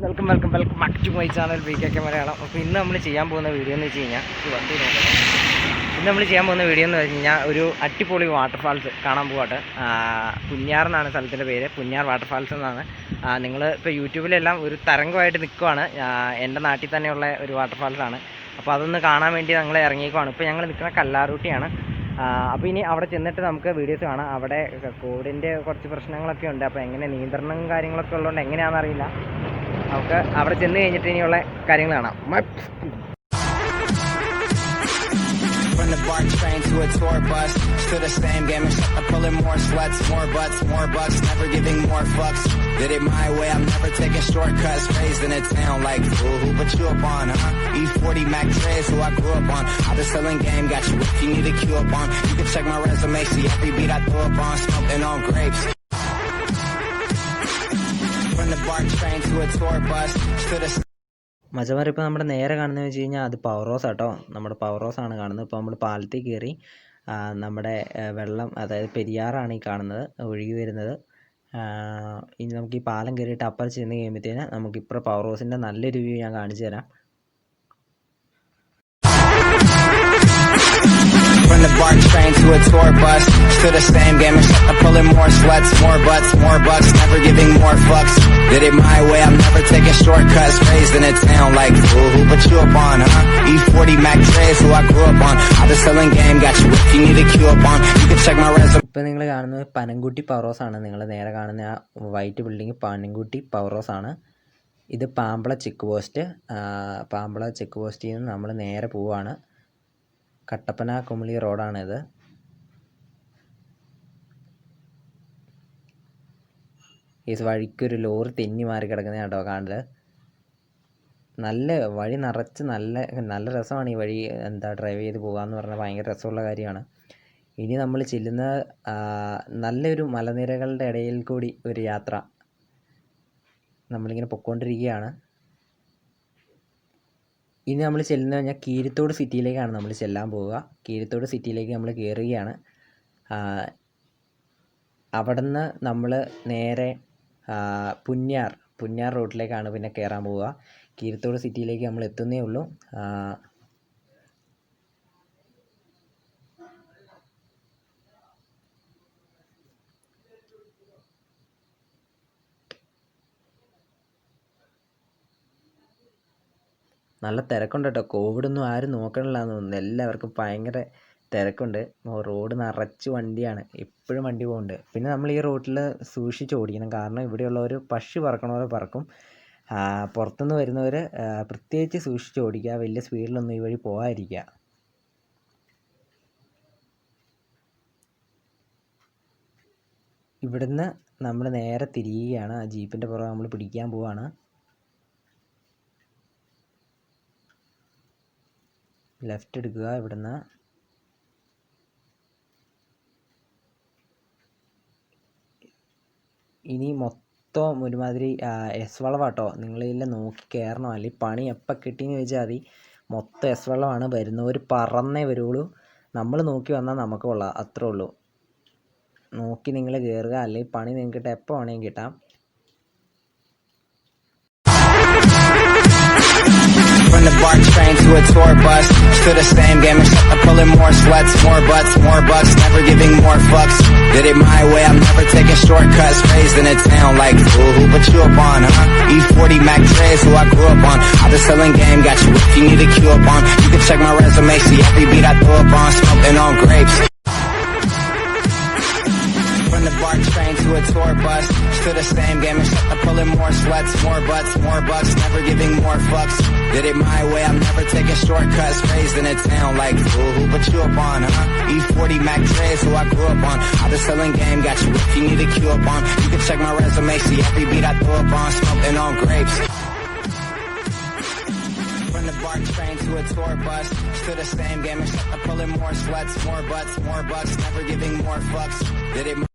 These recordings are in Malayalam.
Welcome back to my channel BKK Malayalam. അപ്പോൾ ഇന്ന് നമ്മൾ ചെയ്യാൻ പോകുന്ന വീഡിയോ എന്ന് വെച്ച് കഴിഞ്ഞാൽ ഒരു അടിപൊളി വാട്ടർഫാൾസ് കാണാൻ പോകട്ടെ. പുന്നയാർ എന്നാണ് സ്ഥലത്തിൻ്റെ പേര്, പുന്നയാർ വാട്ടർഫാൾസ് എന്നാണ്. നിങ്ങൾ ഇപ്പോൾ യൂട്യൂബിലെല്ലാം ഒരു തരംഗമായിട്ട് നിൽക്കുവാണ്. എൻ്റെ നാട്ടിൽ തന്നെയുള്ള ഒരു വാട്ടർഫാൾസാണ്. അപ്പോൾ അതൊന്ന് കാണാൻ വേണ്ടി ഞങ്ങൾ ഇറങ്ങിയേക്കുവാണ്. ഇപ്പോൾ ഞങ്ങൾ നിൽക്കുന്ന കല്ലാറൂട്ടിയാണ്. അപ്പോൾ ഇനി അവിടെ ചെന്നിട്ട് നമുക്ക് വീഡിയോസ് കാണാം. അവിടെ കോവിഡിൻ്റെ കുറച്ച് പ്രശ്നങ്ങളൊക്കെ ഉണ്ട്. അപ്പോൾ എങ്ങനെ നിയന്ത്രണം കാര്യങ്ങളൊക്കെ ഉള്ളതുകൊണ്ട് എങ്ങനെയാണെന്ന് അറിയില്ല. നമുക്ക് അവിടെ ചെന്ന് കഴിഞ്ഞിട്ട് ഇനിയുള്ള കാര്യങ്ങൾ കാണാം. From the BART train to a tour bus, to the same game and I'm pulling more sweats, more butts, more bucks, never giving more fucks. Did it my way, I'm never taking shortcuts. Raised in a town like, ooh, who put you up on, huh? E40 Mac 3 who I grew up on. I was selling game, got you if you need a cue up on. You can check my resume, see every beat I throw up on. Smoking on grapes. From the BART train to a tour bus, to the മച്ചമാർ ഇപ്പോൾ നമ്മുടെ നേരെ കാണുന്നത് വെച്ച് കഴിഞ്ഞാൽ അത് പവർ ഹൗസ് ആട്ടോ. നമ്മുടെ പവർ ഹൗസ് ആണ് കാണുന്നത്. ഇപ്പോൾ നമ്മൾ പാലത്തിൽ കയറി നമ്മുടെ വെള്ളം, അതായത് പെരിയാറാണ് ഈ കാണുന്നത് ഒഴുകി വരുന്നത്. ഇനി നമുക്ക് ഈ പാലം കയറിയിട്ട് അപ്പുറം ചെന്ന് കഴിയുമ്പോഴത്തേന് നമുക്കിപ്പോൾ പവർ ഹൗസിൻ്റെ നല്ലൊരു വ്യൂ ഞാൻ കാണിച്ചു തരാം. From the BART train to a tour bus, to the same game and I'm pulling more sweats, more butts, more bucks, never giving more fucks. Did it my way, I'm never taking shortcuts. Raised in a town like, ooh, who put you up on, huh? E40 Mac 3 who I grew up on. I was selling game, got you if you need a cue up on. You can check my resume. ഇപ്പോൾ നിങ്ങൾ കാണുന്നത് പനംകുട്ടി പവർ ഹൗസ് ആണ്. നിങ്ങൾ നേരെ കാണുന്ന ആ white building Panamkutty power house ആണ്. ഇത് Pambla check post. Pambla check പോസ്റ്റിൽ നിന്ന് നമ്മൾ നേരെ പോവുകയാണ്. കട്ടപ്പന കുമളി റോഡാണിത്. ഈ വഴിക്കൊരു ലോറി തെന്നി മാറി കിടക്കുന്ന കേട്ടോ കാണല്. നല്ല വഴി നിറച്ച് നല്ല രസമാണ് ഈ വഴി. ഡ്രൈവ് ചെയ്ത് പോകാമെന്ന് പറഞ്ഞാൽ ഭയങ്കര രസമുള്ള കാര്യമാണ്. ഇനി നമ്മൾ ചെല്ലുന്ന നല്ലൊരു മലനിരകളുടെ ഇടയിൽ കൂടി ഒരു യാത്ര നമ്മളിങ്ങനെ പൊയ്ക്കൊണ്ടിരിക്കുകയാണ്. ഇനി നമ്മൾ ചെല്ലുന്നത് കഴിഞ്ഞാൽ കീരിത്തോട് സിറ്റിയിലേക്കാണ് നമ്മൾ ചെല്ലാൻ പോവുക. കീരിത്തോട് സിറ്റിയിലേക്ക് നമ്മൾ കയറുകയാണ്. അവിടുന്ന് നമ്മൾ നേരെ പുന്നയാർ റോഡിലേക്കാണ് പിന്നെ കയറാൻ പോവുക. കീരിത്തോട് സിറ്റിയിലേക്ക് നമ്മൾ എത്തുന്നേ ഉള്ളൂ. നല്ല തിരക്കുണ്ട് കേട്ടോ. കോവിഡൊന്നും ആരും നോക്കണില്ലാന്ന് തോന്നുന്നു. എല്ലാവർക്കും ഭയങ്കര തിരക്കുണ്ട്. റോഡ് നിറച്ച് വണ്ടിയാണ്, എപ്പോഴും വണ്ടി പോകുന്നുണ്ട്. പിന്നെ നമ്മൾ ഈ റോഡിൽ സൂക്ഷിച്ച് ഓടിക്കണം. കാരണം ഇവിടെയുള്ളവർ പക്ഷി പറക്കണവരെ പറക്കും. പുറത്തുനിന്ന് വരുന്നവർ പ്രത്യേകിച്ച് സൂക്ഷിച്ച് ഓടിക്കുക. വലിയ സ്പീഡിലൊന്നും ഈ വഴി പോകാതിരിക്കുക. ഇവിടുന്ന് നമ്മൾ നേരെ തിരിയുകയാണ്. ആ ജീപ്പിൻ്റെ പുറകെ നമ്മൾ പിടിക്കാൻ പോവുകയാണ്. ലെഫ്റ്റ് എടുക്കുക ഇവിടുന്ന്. ഇനി മൊത്തം ഒരുമാതിരി എസ് വളവാട്ടോ. നിങ്ങളിതിൽ നോക്കി കയറണം, അല്ലെങ്കിൽ പണി എപ്പോൾ കിട്ടിയെന്ന് ചോദിച്ചാൽ മതി. മൊത്തം എസ് വെള്ളമാണ്. വരുന്നവർ പറന്നേ വരുള്ളൂ. നമ്മൾ നോക്കി വന്നാൽ നമുക്ക് കൊള്ളാം, അത്രേ ഉള്ളൂ. നോക്കി നിങ്ങൾ കയറുക, അല്ലെങ്കിൽ പണി നിങ്ങൾക്ക് എപ്പോൾ വേണമെങ്കിൽ കിട്ടാം. From the BART train to a tour bus, to the same game and I'm pulling more sweats, more butts, more bucks, never giving more fucks. Did it my way, I'm never taking shortcuts. Raised in a town like, ooh, who put you up on, huh? E40 Mac 3 who I grew up on. I was selling game, got you if you need a cue up on. You can check my resume, see every beat I throw up on. Smoking on grapes. From the BART train to a tour bus, to the same game and I'm pulling more sweats, more butts, more bucks, never giving more fucks. Did it my way, I'm never taking shortcuts. Raised in a town like, ooh, who put you up on, huh? E40 Mac 3 who I grew up on. I was selling game, got you if you need a cue up on. You can check my resume, see every beat I throw up on. Smoking on grapes. From the BART train to a tour bus, to the same game and I'm pulling more sweats, more butts, more bucks, never giving more fucks. Did it.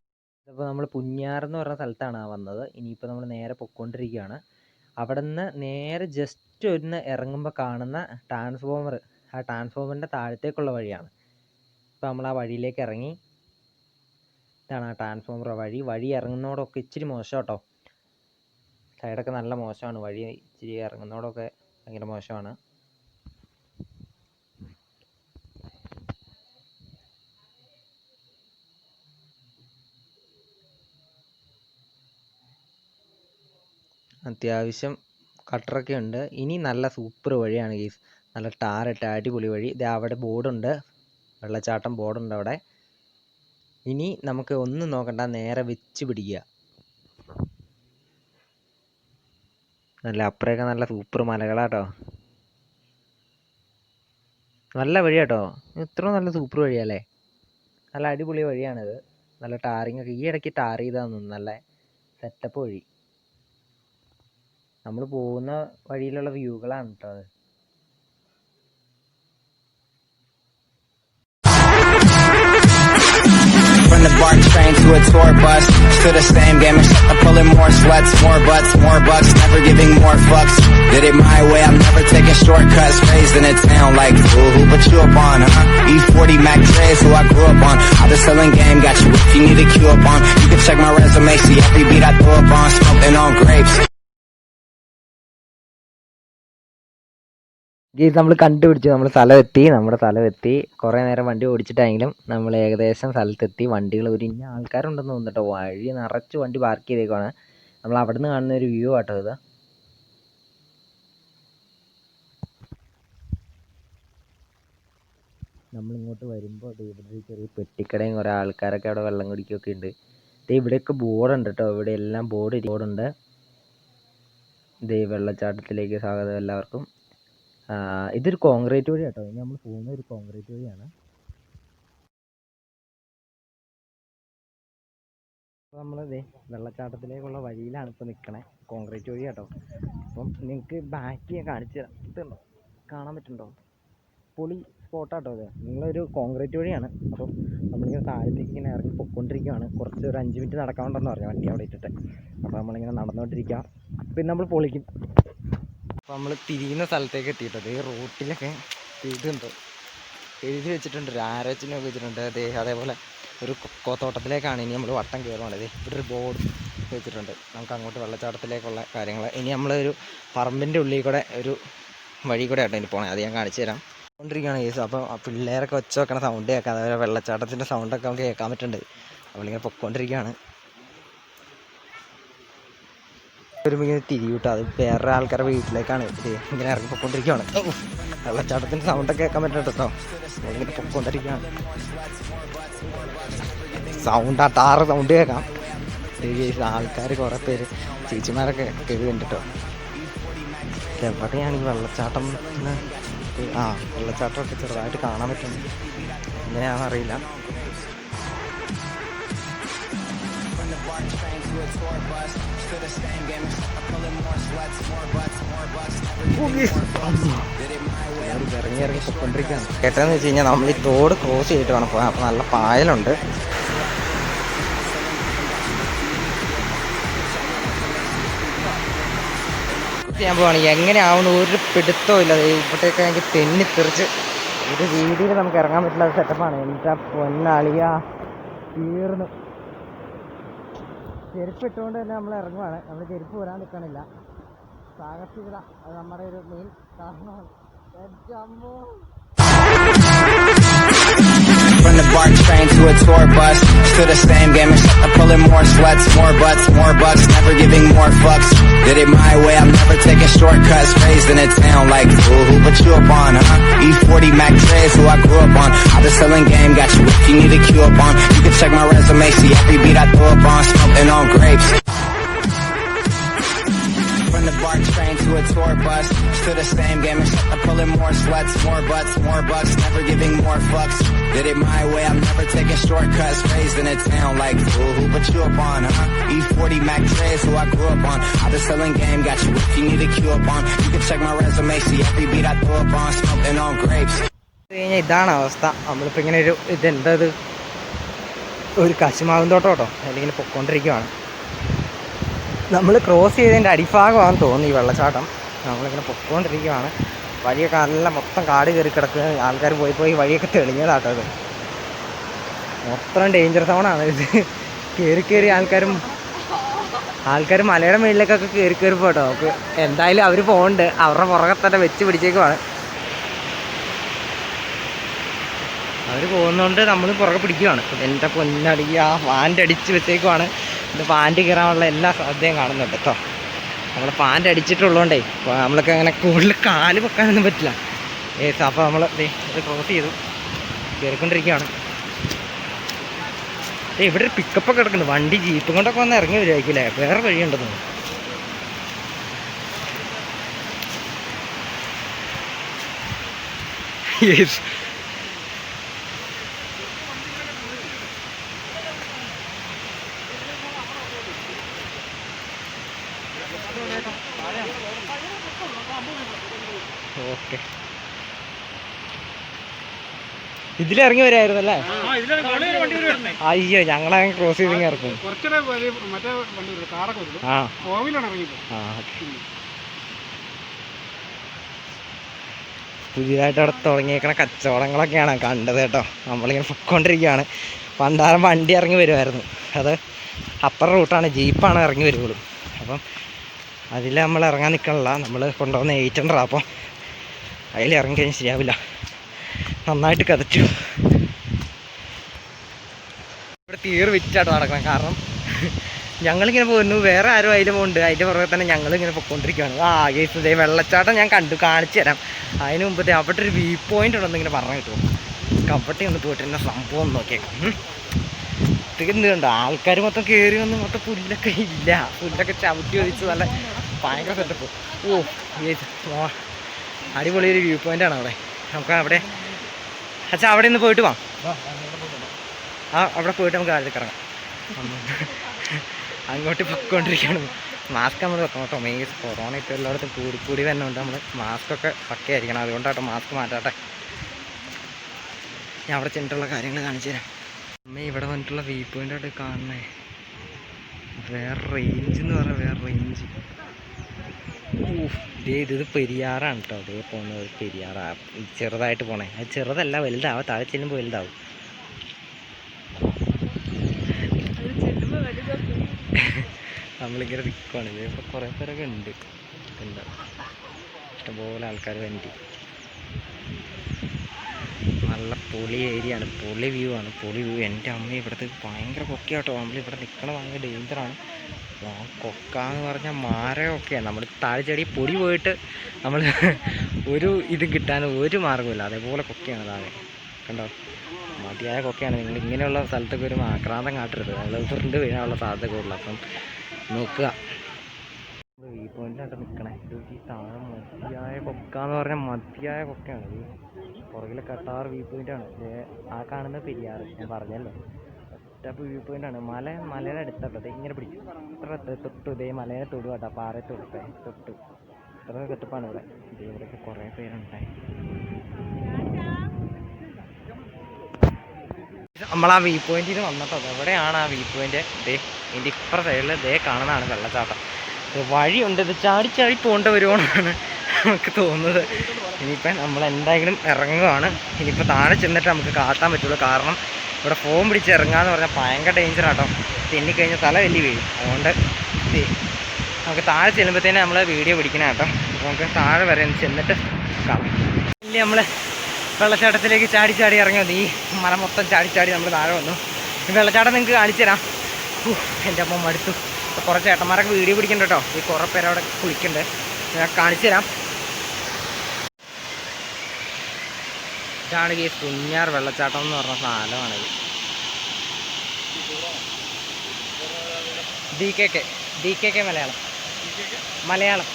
അപ്പോൾ നമ്മൾ പുന്നയാർ എന്ന് പറഞ്ഞ സ്ഥലത്താണ് വന്നത്. ഇനിയിപ്പോൾ നമ്മൾ നേരെ പൊയ്ക്കൊണ്ടിരിക്കുകയാണ്. അവിടെ നിന്ന് നേരെ ജസ്റ്റ് ഒന്ന് ഇറങ്ങുമ്പോൾ കാണുന്ന ട്രാൻസ്ഫോമർ, ആ ട്രാൻസ്ഫോമറിൻ്റെ താഴത്തേക്കുള്ള വഴിയാണ്. ഇപ്പോൾ നമ്മൾ ആ വഴിയിലേക്ക് ഇറങ്ങി. ഇതാണ് ആ ട്രാൻസ്ഫോമർ വഴി. ഇറങ്ങുന്നതോടൊക്കെ ഇച്ചിരി മോശം കേട്ടോ. സൈഡൊക്കെ നല്ല മോശമാണ്, വഴി ഇച്ചിരി ഇറങ്ങുന്നതോടൊക്കെ ഭയങ്കര മോശമാണ്. അത്യാവശ്യം കട്ടറൊക്കെ ഉണ്ട്. ഇനി നല്ല സൂപ്പർ വഴിയാണ് ഗീസ്, നല്ല ടാറിട്ട അടിപൊളി വഴി. ഇത് അവിടെ ബോർഡുണ്ട്, വെള്ളച്ചാട്ടം ബോർഡുണ്ട് അവിടെ. ഇനി നമുക്ക് ഒന്നും നോക്കണ്ട, നേരെ വെച്ച് പിടിക്കുക. നല്ല അപ്പുറമൊക്കെ നല്ല സൂപ്പർ മലകളാട്ടോ, നല്ല വഴിയാട്ടോ. ഇത്ര നല്ല സൂപ്പർ വഴിയല്ലേ, നല്ല അടിപൊളി വഴിയാണിത്. നല്ല ടാറിങ് ഒക്കെ ഈ ഇടയ്ക്ക് ടാർ ചെയ്താൽ നല്ല സെറ്റപ്പ് വഴി. നമ്മൾ പോകുന്ന വഴിയിലുള്ള വ്യൂകളാണ് കേട്ടോ അത്. From the BART train to a tour bus, to the same game except pulling more sweats, more butts, more bucks, never giving more fucks. Did it my way, I'm never taking shortcuts. Raised in a town like, ooh, who put you up on, huh? E40 Mac Dre's who I grew up on. I was selling game, got you if you need a cue up on. You can check my resume, see every beat I throw up on. Smoking on grapes. ഗീസ് നമ്മൾ കണ്ടുപിടിച്ചു, നമ്മൾ നമ്മുടെ സ്ഥലമെത്തി. കുറേ നേരം വണ്ടി ഓടിച്ചിട്ടാണെങ്കിലും നമ്മൾ ഏകദേശം സ്ഥലത്തെത്തി. വണ്ടികൾ ഇന്ന ആൾക്കാരുണ്ടെന്ന് തോന്നുന്നു കേട്ടോ, വഴി നിറച്ച് വണ്ടി പാർക്ക് ചെയ്തേക്കുവാണ്. നമ്മൾ അവിടെ നിന്ന് കാണുന്ന ഒരു വ്യൂ ആട്ടോ ഇത്. നമ്മളിങ്ങോട്ട് വരുമ്പോൾ ഇവിടെ ഒരു ചെറിയ പെട്ടിക്കടയും കുറേ ആൾക്കാരൊക്കെ അവിടെ വെള്ളം കുടിക്കുകയൊക്കെ ഉണ്ട്. ഇവിടെയൊക്കെ ബോർഡുണ്ട് കേട്ടോ, ഇവിടെ എല്ലാം ബോർഡുണ്ട്. വെള്ളച്ചാട്ടത്തിലേക്ക് സ്വാഗതം എല്ലാവർക്കും. ഇതൊരു കോൺക്രീറ്റ് വഴി കേട്ടോ, ഇനി നമ്മൾ പോകുന്ന ഒരു കോൺക്രീറ്റ് വഴിയാണ്. അപ്പോൾ നമ്മൾ വെള്ളച്ചാട്ടത്തിലേക്കുള്ള വഴിയിലാണ് ഇപ്പോൾ നിൽക്കണേ, കോൺക്രീറ്റ് വഴി കേട്ടോ. അപ്പം നിങ്ങൾക്ക് ബാക്ക് ഞാൻ കാണിച്ചു തരാം. ഇതുണ്ടോ, കാണാൻ പറ്റുന്നുണ്ടോ? പൊളി സ്പോട്ടാട്ടോ ഇത്. നിങ്ങളൊരു കോൺക്രീറ്റ് വഴിയാണ്. അപ്പം നമ്മളിങ്ങനെ താഴത്തേക്ക് ഇങ്ങനെ ഇറങ്ങി പൊയ്ക്കൊണ്ടിരിക്കുകയാണ്. കുറച്ച് ഒരു 5 മിനിറ്റ് നടക്കാനുണ്ടെന്ന് പറഞ്ഞു വണ്ടി അവിടെ ഇട്ടിട്ട്. അപ്പോൾ നമ്മളിങ്ങനെ നടന്നുകൊണ്ടിരിക്കുക, പിന്നെ നമ്മൾ പൊളിക്കും. അപ്പോൾ നമ്മൾ തിരിയുന്ന സ്ഥലത്തേക്ക് എത്തിയിട്ടത്. ഈ റോട്ടിലൊക്കെ ഇതുണ്ട്, എഴുതി വെച്ചിട്ടുണ്ട്, ഒരു ആരോച്ചിനൊക്കെ വെച്ചിട്ടുണ്ട്. അതേപോലെ ഒരു കൊക്കോത്തോട്ടത്തിലേക്കാണ് ഇനി നമ്മൾ വട്ടം കയറുന്നത്. ഇവിടെ ഒരു ബോർഡ് വെച്ചിട്ടുണ്ട്, നമുക്ക് അങ്ങോട്ട് വെള്ളച്ചാട്ടത്തിലേക്കുള്ള കാര്യങ്ങൾ. ഇനി നമ്മളൊരു പറമ്പിൻ്റെ ഉള്ളിൽ കൂടെ ഒരു വഴി കൂടെ ആട്ടോ ഇനി പോകണേ, അത് ഞാൻ കാണിച്ചു തരാം. കൊണ്ടിരിക്കുകയാണ് കേസ്. അപ്പോൾ പിള്ളേരൊക്കെ വെച്ച് വെക്കണ സൗണ്ട് കേൾക്കാം, അതേപോലെ വെള്ളച്ചാട്ടത്തിൻ്റെ സൗണ്ടൊക്കെ നമുക്ക് കേൾക്കാൻ പറ്റുന്നുണ്ട്. നമ്മളിങ്ങനെ പൊയ്ക്കൊണ്ടിരിക്കുകയാണ്. ഇങ്ങനെ തിരിയൂട്ടോ, അത് വേറെ ആൾക്കാരുടെ വീട്ടിലേക്കാണ്. ഇങ്ങനെ ഇറങ്ങി പൊയ്ക്കൊണ്ടിരിക്കുകയാണ്. വെള്ളച്ചാട്ടത്തിൻ്റെ സൗണ്ടൊക്കെ കേൾക്കാൻ പറ്റുന്നുണ്ട് കേട്ടോ. ഇങ്ങനെ പൊയ്ക്കൊണ്ടിരിക്കുകയാണ്. ആ ടാറ് സൗണ്ട് കേൾക്കാം. ആൾക്കാർ കുറേ പേര് ചേച്ചിമാരൊക്കെ കയറുന്നുണ്ട് കേട്ടോ. എവിടെയാണ് ഈ വെള്ളച്ചാട്ടം? വെള്ളച്ചാട്ടമൊക്കെ ചെറുതായിട്ട് കാണാൻ പറ്റുന്നുണ്ട്, എങ്ങനെയാണെന്നറിയില്ല. ഇറങ്ങി പൊയ്ക്കൊണ്ടിരിക്കുകയാണ്. കേട്ടതെന്ന് വെച്ച് കഴിഞ്ഞാൽ നമ്മൾ ഈ തോട് ക്രോസ് ചെയ്തിട്ട് വേണം പോകാൻ. അപ്പോൾ നല്ല പായലുണ്ട്. ഞാൻ പോവാണെങ്കിൽ എങ്ങനെയാവുന്ന ഒരു പിടുത്തവും ഇല്ല. ഇവിടേക്ക് എനിക്ക് തെന്നിത്തെറിച്ച് ഒരു രീതിയിൽ നമുക്ക് ഇറങ്ങാൻ പറ്റില്ല സെറ്റപ്പാണ്. എൻ്റെ പൊന്നാളിയ തീർന്നു. ചെരുപ്പ് ഇട്ടുകൊണ്ട് തന്നെ നമ്മൾ ഇറങ്ങുവാണ്. നമ്മൾ ചെരുപ്പ് വരാൻ നിൽക്കണില്ല. സാഹസികത അത് നമ്മുടെ ഒരു മെയിൻ കാരണമാണ്. From the BART train to a tour bus, to the same game except pulling more sweats, more butts, more bucks, never giving more fucks. Did it my way, I'm never taking shortcuts. Raised in a town like, ooh, who put you up on, huh? E40 Mac Dre's who I grew up on. I was selling game, got you if you need a cue up on. You can check my resume, see every beat I throw up on. Smoking on grapes. From the BART train to a tour bus, to the same game except pulling more sweats, more butts, more bucks, never giving more fucks. Did it my way, I'm never taking shortcuts. Raised in a town like, ooh, who put you up on, huh? E40 Mac Dre's who I grew up on. I was selling game, got you if you need a cue up on. You can check my resume, see every beat I throw up on. Smoking on grapes. ഇതാണ് അവസ്ഥ. നമ്മളിപ്പോൾ ഇങ്ങനെ ഇതെന്തത് ഒരു കശുമാവും തോട്ടം കേട്ടോ, അതിലിങ്ങനെ പൊയ്ക്കൊണ്ടിരിക്കുകയാണ്. നമ്മൾ ക്രോസ് ചെയ്തതിൻ്റെ അടിഭാഗമാണെന്ന് തോന്നുന്നു ഈ വെള്ളച്ചാട്ടം. നമ്മളിങ്ങനെ പൊയ്ക്കൊണ്ടിരിക്കുകയാണ്. വഴിയൊക്കെ നല്ല മൊത്തം കാട് കയറി കിടക്കുക. ആൾക്കാർ പോയി വഴിയൊക്കെ തെളിഞ്ഞതാട്ടോ. ഇത് മൊത്തം ഡേഞ്ചർ സോണാണ്. ഇത് കയറി ആൾക്കാരും ആൾക്കാർ മലയുടെ മുകളിലേക്കൊക്കെ കയറി പോട്ടോ. നമുക്ക് എന്തായാലും അവർ പോകുന്നുണ്ട്, അവരുടെ പുറകെ തന്നെ വെച്ച് പിടിച്ചേക്കുവാണ്. അവർ പോകുന്നതുകൊണ്ട് നമ്മൾ പുറകെ പിടിക്കുവാണ്. എൻ്റെ പൊന്നടിക്കുക, പാൻ്റ് അടിച്ച് വെച്ചേക്കുവാണ്. ഇത് പാൻ്റ് കയറാനുള്ള എല്ലാ സാധ്യതയും കാണുന്നുണ്ട് കേട്ടോ. നമ്മൾ പാൻ്റ് അടിച്ചിട്ടുള്ളതുകൊണ്ടേ നമ്മളൊക്കെ അങ്ങനെ കൂടുതൽ കാല് വെക്കാനൊന്നും പറ്റില്ല. അപ്പോൾ നമ്മൾ ഇത് ക്രോസ് ചെയ്തു കയറിക്കൊണ്ടിരിക്കുകയാണ്. ഇവിടെ ഒരു പിക്കപ്പൊക്കെ കിടക്കുന്നു. വണ്ടി ജീപ്പ് കൊണ്ടൊക്കെ വന്ന് ഇറങ്ങി വരുമായിരിക്കില്ലേ, വേറെ വഴിയുണ്ടെന്ന് തോന്നുന്നു. Yes, okay. ഇതിലിറങ്ങി വരുമായിരുന്നല്ലേ? അയ്യോ, ഞങ്ങളങ്ങനെ ക്രോസ് ചെയ്ത് ഇറക്കും. പുതിയതായിട്ട് അവിടെ തുടങ്ങിയേക്കണ കച്ചവടങ്ങളൊക്കെയാണ് കണ്ടത് കേട്ടോ. നമ്മളിങ്ങനെ പൊയ്ക്കൊണ്ടിരിക്കുകയാണ്. പണ്ടാരം വണ്ടി ഇറങ്ങി വരുമായിരുന്നു. അത് അപ്പർ റൂട്ടാണ്, ജീപ്പാണ് ഇറങ്ങി വരുള്ളൂ. അപ്പം അതിൽ നമ്മൾ ഇറങ്ങാൻ നിൽക്കണില്ല. നമ്മൾ കൊണ്ടുവന്ന 800. അപ്പം അതിൽ ഇറങ്ങി കഴിഞ്ഞാൽ ശരിയാവില്ല. നന്നായിട്ട് കതച്ചു. ഇവിടെ തീർ വിറ്റായിട്ട് നടക്കണം. കാരണം ഞങ്ങളിങ്ങനെ പോകുന്നു, വേറെ ആരും അതിൽ പോകുന്നുണ്ട്. അതിൻ്റെ പുറകെ തന്നെ ഞങ്ങളിങ്ങനെ പൊയ്ക്കൊണ്ടിരിക്കുകയാണ്. ഗേസ് ഇതേ വെള്ളച്ചാട്ടം ഞാൻ കാണിച്ചു തരാം. അതിന് മുമ്പ് അവിടെ ഒരു വ്യൂ പോയിൻ്റ് ഉണ്ടെന്ന് ഇങ്ങനെ പറഞ്ഞു കിട്ടുമോ. കവട്ടി ഒന്ന് പോയിട്ട് എന്നെ സംഭവം നോക്കിയേക്കാം. തീർന്നുണ്ട്. ആൾക്കാർ മൊത്തം കയറി വന്ന് മൊത്തം പുല്ലൊക്കെ ഇല്ല, പുല്ലൊക്കെ ചവിട്ടി ഒഴിച്ച് നല്ല ഭയങ്കര സെറ്റപ്പ്. അടിപൊളി ഒരു വ്യൂ പോയിൻ്റാണ് അവിടെ. നമുക്ക് അവിടെ അച്ഛാ അവിടെ നിന്ന് പോയിട്ട് വാ. അവിടെ പോയിട്ട് നമുക്ക് ആദ്യത്തേക്ക് ഇറങ്ങാം. അങ്ങോട്ട് പൊയ്ക്കൊണ്ടിരിക്കുകയാണ്. മാസ്ക് നമ്മൾ വെക്കണം കേട്ടോ. മെയിൻ കൊറോണ ഇപ്പോൾ എല്ലായിടത്തും കൂടി വരുന്നുണ്ട്. നമ്മൾ മാസ്കൊക്കെ പക്കയായിരിക്കണം. അതുകൊണ്ടാട്ടോ മാസ്ക് മാറ്റാട്ടെ. ഞാൻ അവിടെ ചെന്നിട്ടുള്ള കാര്യങ്ങൾ കാണിച്ചു തരാം. ഇവിടെ വന്നിട്ടുള്ള വ്യൂ പോയിൻ്റായിട്ട് കാണണേ വേറെ റേഞ്ച് എന്ന് പറഞ്ഞാൽ വേറെ റേഞ്ച്. ഇത് പെരിയാറാണ് കേട്ടോ. അതേ പോകുന്നത് പെരിയാറാ, ചെറുതായിട്ട് പോണേ. അത് ചെറുതല്ല, വലുതാവും. താഴെ ചെല്ലുമ്പോൾ വലുതാവും. നമ്മളിങ്ങനെ നിൽക്കുവാണ്. ഇതിപ്പോൾ കുറേ പേരൊക്കെ ഉണ്ട്. എന്താ ഇഷ്ടംപോലെ ആൾക്കാർ വണ്ടി. നല്ല പൊളി ഏരിയ ആണ്, പൊളി വ്യൂ ആണ്, പൊളി വ്യൂ. എൻ്റെ അമ്മ ഇവിടുത്തെ ഭയങ്കര കൊക്കയാട്ടോ. നമ്മളിവിടെ നിൽക്കണ ഭയങ്കര ഡേഞ്ചറാണ്. കൊക്കാന്ന് പറഞ്ഞാൽ മാരമൊക്കെയാണ്. നമ്മൾ താഴെ ചെടി പൊടി പോയിട്ട് നമ്മൾ ഒരു ഇത് കിട്ടാൻ ഒരു മാർഗ്ഗമില്ല. അതേപോലെ കൊക്കയാണ് താഴെ, കണ്ടോ. മതിയായ കൊക്കയാണ്. നിങ്ങൾ ഇങ്ങനെയുള്ള സ്ഥലത്തൊക്കെ ഒരു ആക്രാന്തം കാട്ടരുത്. നമ്മൾ ഉരുണ്ട് വീഴാനുള്ള സാധ്യത കൂടുതൽ. അപ്പം നോക്കുക. വ്യൂ പോയിന്റിലായിട്ട് നിൽക്കണേ. ഈ താഴെ മതിയായ കൊക്കാന്ന് പറഞ്ഞാൽ മതിയായ കൊക്കയാണ്. ഈ പുറകിലെ കട്ടാർ വ്യൂ പോയിൻ്റാണ്. ആ കാണുന്ന പെരിയാർ ഞാൻ പറഞ്ഞല്ലോ. ഒറ്റ വ്യൂ പോയിൻ്റാണ്. മലയുടെ അടുത്തട്ടോ. ഇത് ഇങ്ങനെ പിടിക്കും. ഇത്ര തൊട്ടു ഇതേ മലയെ തൊടു കേട്ടോ. പാറയെ തൊട്ടു ഇത്ര കെട്ടിപ്പാണ് ഇവിടെ. ഇവിടെയൊക്കെ കുറേ പേരുണ്ടായി. നമ്മളാ വ്യൂ പോയിന്റിൽ വന്നിട്ടോ. എവിടെയാണ് ആ വ്യൂ പോയിന്റ്? ഇതിൻ്റെ ഇപ്പുറ സൈഡിൽ കാണുന്നതാണ് വെള്ളച്ചാട്ടം. വഴിയുണ്ട്. ഇത് ചാടി പോകേണ്ട വരുവാണെന്നാണ് നമുക്ക് തോന്നുന്നത്. ഇനിയിപ്പം നമ്മൾ എന്തായാലും ഇറങ്ങുകയാണ്. ഇനിയിപ്പോൾ താഴെ ചെന്നിട്ട് നമുക്ക് കാട്ടാൻ പറ്റുള്ളൂ. കാരണം ഇവിടെ ഫോൺ പിടിച്ച് ഇറങ്ങാന്ന് പറഞ്ഞാൽ ഭയങ്കര ഡേഞ്ചറാട്ടോ. തെന്നിക്കഴിഞ്ഞാൽ തല വലിയ വീഴും. അതുകൊണ്ട് നമുക്ക് താഴെ ചെല്ലുമ്പോഴത്തേനെ നമ്മൾ വീഡിയോ പിടിക്കണം കേട്ടോ. അപ്പോൾ നമുക്ക് താഴെ വരെ ചെന്നിട്ട് കാണാം. ഇല്ലേ നമ്മൾ വെള്ളച്ചാട്ടത്തിലേക്ക് ചാടി ഇറങ്ങി വന്നു. ഈ മല മൊത്തം ചാടി നമ്മൾ താഴെ വന്നു. ഈ വെള്ളച്ചാട്ടം നിങ്ങൾക്ക് കാണിച്ചു തരാം. എൻ്റെ അപ്പം മടുത്തു. കുറച്ച് ചേട്ടന്മാരൊക്കെ വീഡിയോ പിടിക്കണ്ട കേട്ടോ. ഈ കുറേ പേര് അവിടെ കുളിക്കുന്നുണ്ട്. ഞാൻ കാണിച്ചു തരാം. ഇതാണ് ഈ പുന്നയാർ വെള്ളച്ചാട്ടം എന്ന് പറഞ്ഞ സ്ഥലമാണിത്. DKK മലയാളം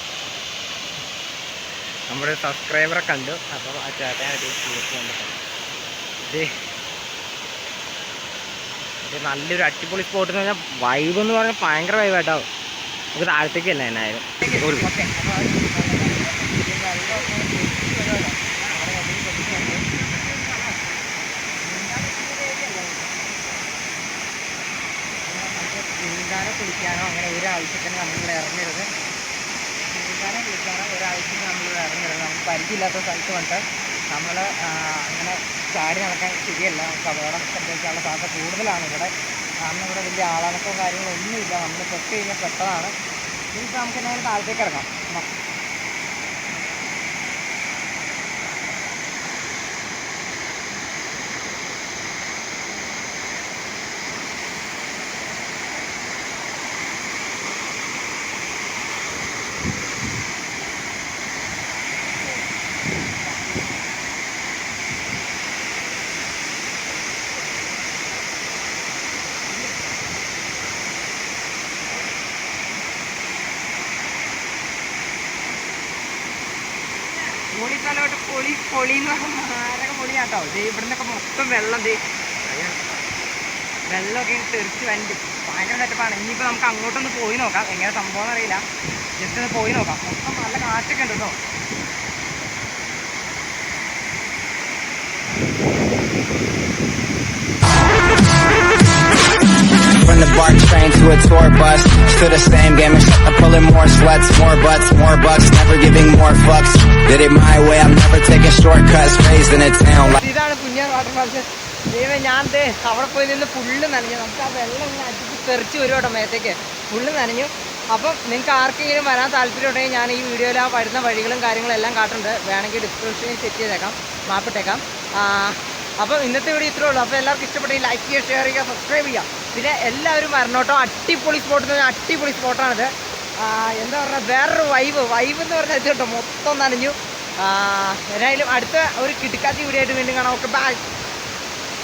നമ്മുടെ സബ്സ്ക്രൈബറെ കണ്ടു. അപ്പോൾ ആ ചേട്ടനായിട്ട് ഇത് നല്ലൊരു അടിപൊളി സ്പോട്ട് എന്ന് പറഞ്ഞാൽ വൈബ് എന്ന് പറഞ്ഞാൽ ഭയങ്കര വൈബായിട്ടാവും. നമുക്ക് താഴത്തേക്കല്ല എന്നായാലും നീന്താനോ കുളിക്കാനോ അങ്ങനെ ഒരാവശ്യത്തിന് നമ്മളിവിടെ ഇറങ്ങരുത്. നീന്താനോ കുളിക്കാനോ ഒരാവശ്യത്തിന് നമ്മളിവിടെ ഇറങ്ങരുത്. നമുക്ക് പരിചയമില്ലാത്ത സ്ഥലത്ത് വന്നിട്ട് നമ്മൾ അങ്ങനെ ചാടി നടക്കാൻ ശരിയല്ല. നമുക്ക് അപകടം സംഭവിക്കാനുള്ള സാധ്യത കൂടുതലാണ് ഇവിടെ. കാരണം ഇവിടെ വലിയ ആളനക്കോ കാര്യങ്ങളോ ഒന്നുമില്ല. നമ്മൾ പെട്ട് കഴിഞ്ഞാൽ പെട്ടതാണ്. ഇനിയിപ്പോൾ നമുക്ക് നേരെ താഴത്തേക്ക് ഇറങ്ങാം. പൊളിസ്ഥലമായിട്ട് പൊളിന്ന് പറഞ്ഞാൽ മാരക പൊളിയാട്ടോ. ഇവിടെ നിന്നൊക്കെ മൊത്തം വെള്ളം വെള്ളമൊക്കെ തെറിച്ച് വണ്ടി ഭയങ്കര സെറ്റപ്പാണ്. ഇനിയിപ്പോൾ നമുക്ക് അങ്ങോട്ടൊന്ന് പോയി നോക്കാം. എങ്ങനെ സംഭവം എന്നറിയില്ല. ജസ്റ്റ് ഒന്ന് പോയി നോക്കാം. മൊത്തം നല്ല കാറ്റൊക്കെ ഉണ്ട് കേട്ടോ. From the BART train to a tour bus, still the same game except I'm pulling more sluts, more butts, more bucks, never giving more fucks. Did it my way, I'm never taking shortcuts, raised in a town like. ഇതാണ് പുന്നയാർ വാട്ടർഫാൾസ്. ദൈവം ഞാൻ അവിടെ പോയി നിന്ന് ഫുള്ള് നനഞ്ഞു. നമുക്ക് ആ വെള്ളം ഇങ്ങനെ അടിച്ച് തെറിച്ച് വരും കേട്ടോ മേത്തേക്ക്. ഫുള്ള് നനഞ്ഞു. അപ്പം നിങ്ങൾക്ക് ആർക്കെങ്കിലും വരാൻ താല്പര്യമുണ്ടെങ്കിൽ ഞാൻ ഈ വീഡിയോയിൽ ആ വരുന്ന വഴികളും കാര്യങ്ങളും എല്ലാം കാട്ടുന്നുണ്ട്. വേണമെങ്കിൽ ഡിസ്ക്രിപ്ഷനിൽ സെറ്റ് ചെയ്തേക്കാം, മാപ്പിട്ടേക്കാം. അപ്പം ഇന്നത്തെ വീഡിയോ ഇത്രേ ഉള്ളൂ. അപ്പോൾ എല്ലാവർക്കും ഇഷ്ടപ്പെട്ടെങ്കിൽ ലൈക്ക് ചെയ്യുക, ഷെയർ ചെയ്യുക, സബ്സ്ക്രൈബ് ചെയ്യുക. പിന്നെ എല്ലാവരും വരണോട്ടോ. അടിപൊളി സ്പോട്ട് എന്ന് പറഞ്ഞാൽ അടിപൊളി സ്പോട്ടാണിത്. എന്താ പറയുക, വേറൊരു വൈബ് എന്ന് പറഞ്ഞാൽ ഇത് കേട്ടോ. മൊത്തം നനഞ്ഞു. ഏതായാലും അടുത്ത ഒരു കിടക്കാച്ചി വീഡിയോ ആയിട്ട് വീണ്ടും കാണാം. Okay, by.